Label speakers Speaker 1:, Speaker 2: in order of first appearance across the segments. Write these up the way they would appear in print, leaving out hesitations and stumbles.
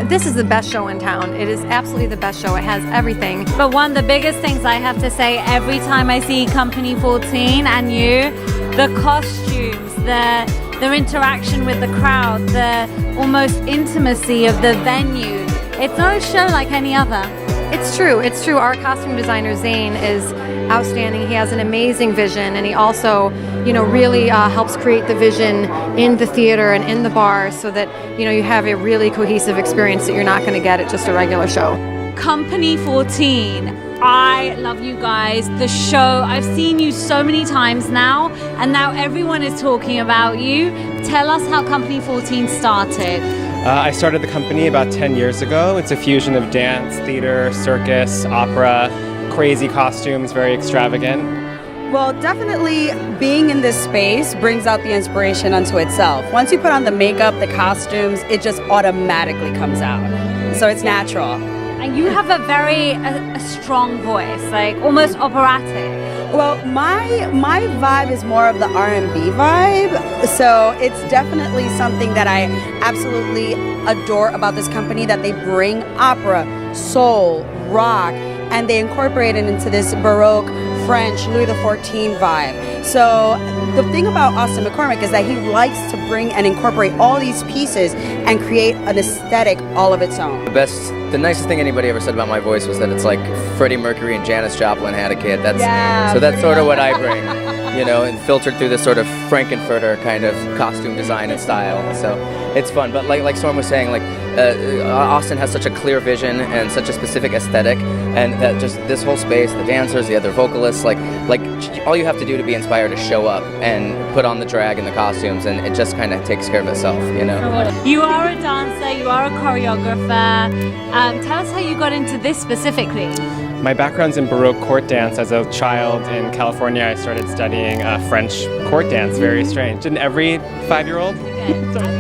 Speaker 1: this is the best show in town. It is absolutely the best show. It has everything.
Speaker 2: But one of the biggest things I have to say every time I see Company 14 and you, the costumes, their interaction with the crowd, the almost intimacy of the venue. It's not a show like any other.
Speaker 1: It's true. It's true. Our costume designer, Zane, is outstanding. He has an amazing vision, and he also, really helps create the vision in the theater and in the bar so that, you have a really cohesive experience that you're not going to get at just a regular show.
Speaker 2: Company 14. I love you guys. The show, I've seen you so many times now, and now everyone is talking about you. Tell us how Company 14 started.
Speaker 3: I started the company about 10 years ago. It's a fusion of dance, theater, circus, opera, crazy costumes, very extravagant.
Speaker 4: Well, definitely being in this space brings out the inspiration unto itself. Once you put on the makeup, the costumes, it just automatically comes out. So it's natural.
Speaker 2: And you have a very strong voice, like almost operatic.
Speaker 4: Well, my vibe is more of the R&B vibe, so it's definitely something that I absolutely adore about this company, that they bring opera, soul, rock, and they incorporate it into this Baroque French Louis XIV vibe. So the thing about Austin McCormick is that he likes to bring and incorporate all these pieces and create an aesthetic all of its own.
Speaker 5: The nicest thing anybody ever said about my voice was that it's like Freddie Mercury and Janis Joplin had a kid. So that's sort of what I bring, and filtered through this sort of Frankenfurter kind of costume design and style. So it's fun. But like Storm was saying, Austin has such a clear vision and such a specific aesthetic, and that just this whole space, the dancers, the other vocalists, like all you have to do to be inspired is show up and put on the drag and the costumes, and it just kind of takes care of itself,
Speaker 2: You are a dancer, you are a choreographer. Tell us how you got into this specifically.
Speaker 3: My background's in Baroque court dance. As a child in California, I started studying French court dance. Very strange. Didn't every 5-year-old?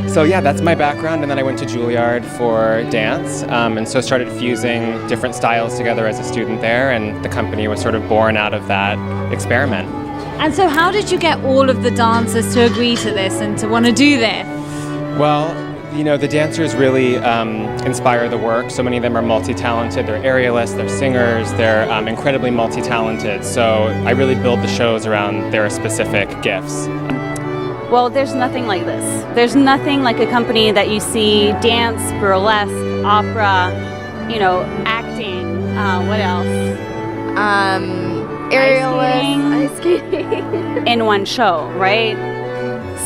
Speaker 3: So yeah, that's my background, and then I went to Juilliard for dance, and so started fusing different styles together as a student there, and the company was sort of born out of that experiment.
Speaker 2: And so how did you get all of the dancers to agree to this and to want to do this?
Speaker 3: Well, the dancers really inspire the work. So many of them are multi-talented. They're aerialists, they're singers, they're incredibly multi-talented. So I really build the shows around their specific gifts.
Speaker 6: Well, there's nothing like this. There's nothing like a company that you see dance, burlesque, opera, acting, what else?
Speaker 7: Ice skating.
Speaker 6: In one show, right?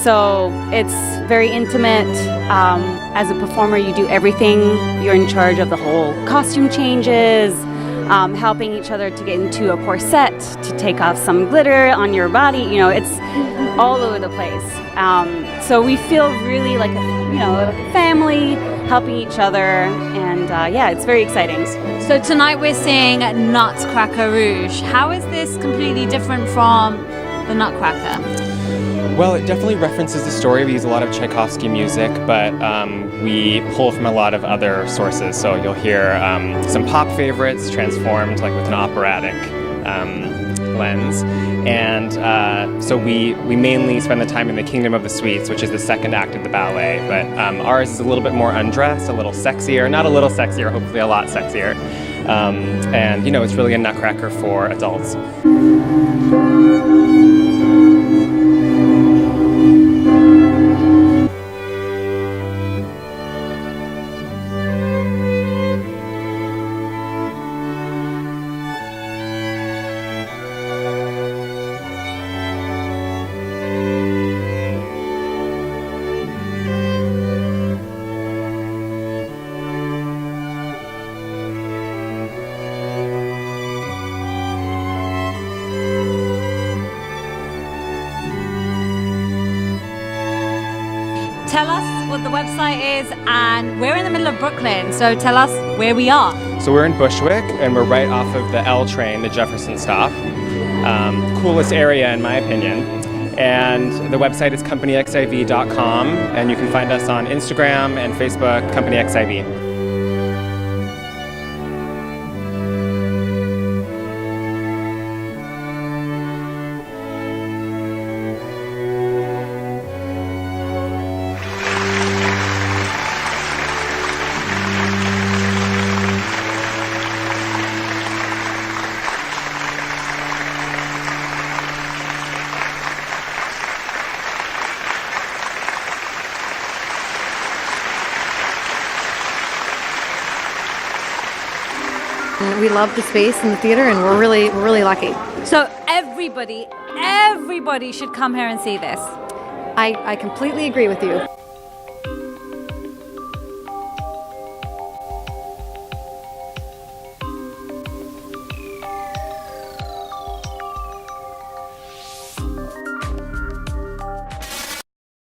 Speaker 6: So it's very intimate. As a performer, you do everything. You're in charge of the whole costume changes, helping each other to get into a corset, to take off some glitter on your body. It's all over the place. So we feel really like a family, helping each other, and it's very exciting.
Speaker 2: So tonight we're seeing Nutcracker Rouge. How is this completely different from the Nutcracker?
Speaker 3: Well, it definitely references the story. We use a lot of Tchaikovsky music, but we pull from a lot of other sources. So you'll hear some pop favorites transformed with an operatic lens. And so we mainly spend the time in the Kingdom of the Sweets, which is the second act of the ballet. But ours is a little bit more undressed, a little sexier. Not a little sexier, hopefully a lot sexier. And it's really a Nutcracker for adults.
Speaker 2: Tell us what the website is, and we're in the middle of Brooklyn, so tell us where we are.
Speaker 3: So we're in Bushwick, and we're right off of the L train, the Jefferson stop. Coolest area in my opinion. And the website is companyxiv.com, and you can find us on Instagram and Facebook, Company XIV.
Speaker 1: we love the space in the theater, and we're really lucky.
Speaker 2: So everybody should come here and see this.
Speaker 1: I completely agree with you.